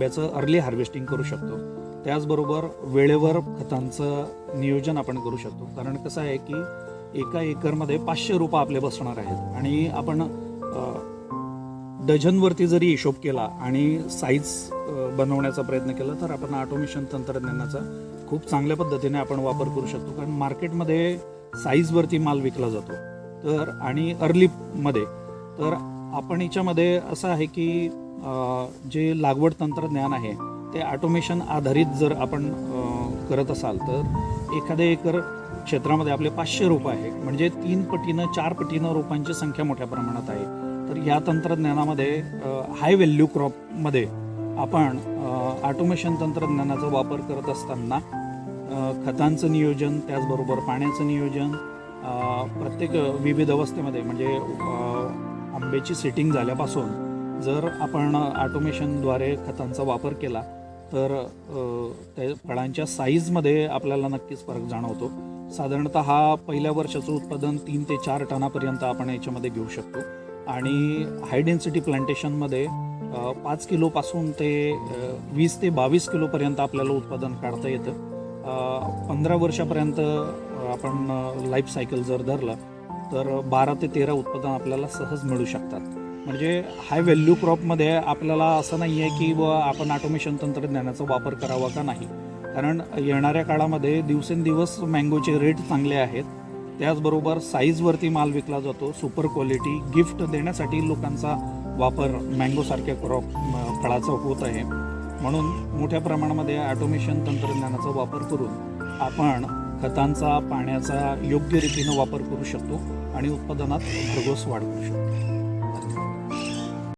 आंब्याचं early harvesting करू शकतो. त्याचबरोबर वेळेवर खतांचं नियोजन आपण करू शकतो. कारण कसं आहे की एका एकरमध्ये 500 रोपं आपले बसणार आहेत आणि आपण डझनवरती जरी हिशोब केला आणि साईज बनवण्याचा प्रयत्न केला तर आपण ऑटोमेशन तंत्रज्ञानाचा खूप चांगल्या पद्धतीने आपण वापर करू शकतो. कारण मार्केटमध्ये साईजवरती माल विकला जातो तर आणि अर्लीमध्ये तर आपण याच्यामध्ये असं आहे की जे लागवड तंत्रज्ञान आहे ते ऑटोमेशन आधारित जर आपण करत असाल तर एखाद्या एकर क्षेत्रामध्ये आपले 500 रोपं आहे म्हणजे 3 पटीनं 4 पटीनं रोपांची संख्या मोठ्या प्रमाणात आहे. तर या तंत्रज्ञानामध्ये हाय व्हॅल्यू क्रॉपमध्ये आपण ऑटोमेशन तंत्रज्ञानाचा वापर करत असताना खतांचं नियोजन त्याचबरोबर पाण्याचं नियोजन प्रत्येक विविध अवस्थेमध्ये म्हणजे आंब्याची सेटिंग झाल्यापासून जर आपण ऑटोमेशनद्वारे खतांचा वापर केला तर त्या फळांच्या साईजमध्ये आपल्याला नक्कीच फरक जाणवतो. साधारणतः पहिल्या वर्षाचं उत्पादन 3 ते 4 टनापर्यंत आपण याच्यामध्ये घेऊ शकतो आणि हाय डेन्सिटी प्लांटेशनमध्ये 5 किलोपासून ते 20 ते 22 किलोपर्यंत आपल्याला उत्पादन काढता येतं. 15 वर्षापर्यंत आपण लाईफ सायकल जर धरलं तर 12 ते 13 उत्पादन आपल्याला सहज मिळू शकतात. म्हणजे हाय व्हॅल्यू क्रॉपमध्ये आपल्याला असं नाही आहे की आपण ऑटोमेशन तंत्रज्ञानाचा वापर करावा का नाही. कारण येणाऱ्या काळामध्ये दिवसेंदिवस मँगोचे रेट चांगले आहेत. त्याचबरोबर साईजवरती माल विकला जातो. सुपर क्वालिटी गिफ्ट देण्यासाठी लोकांचा वापर मँगोसारख्या क्रॉप फळाचा होत आहे. म्हणून मोठ्या प्रमाणामध्ये ऑटोमेशन तंत्रज्ञानाचा वापर करून आपण खतांचा पाण्याचा योग्य रीतीनं वापर करू शकतो आणि उत्पादनात भरघोस वाढ करू शकतो.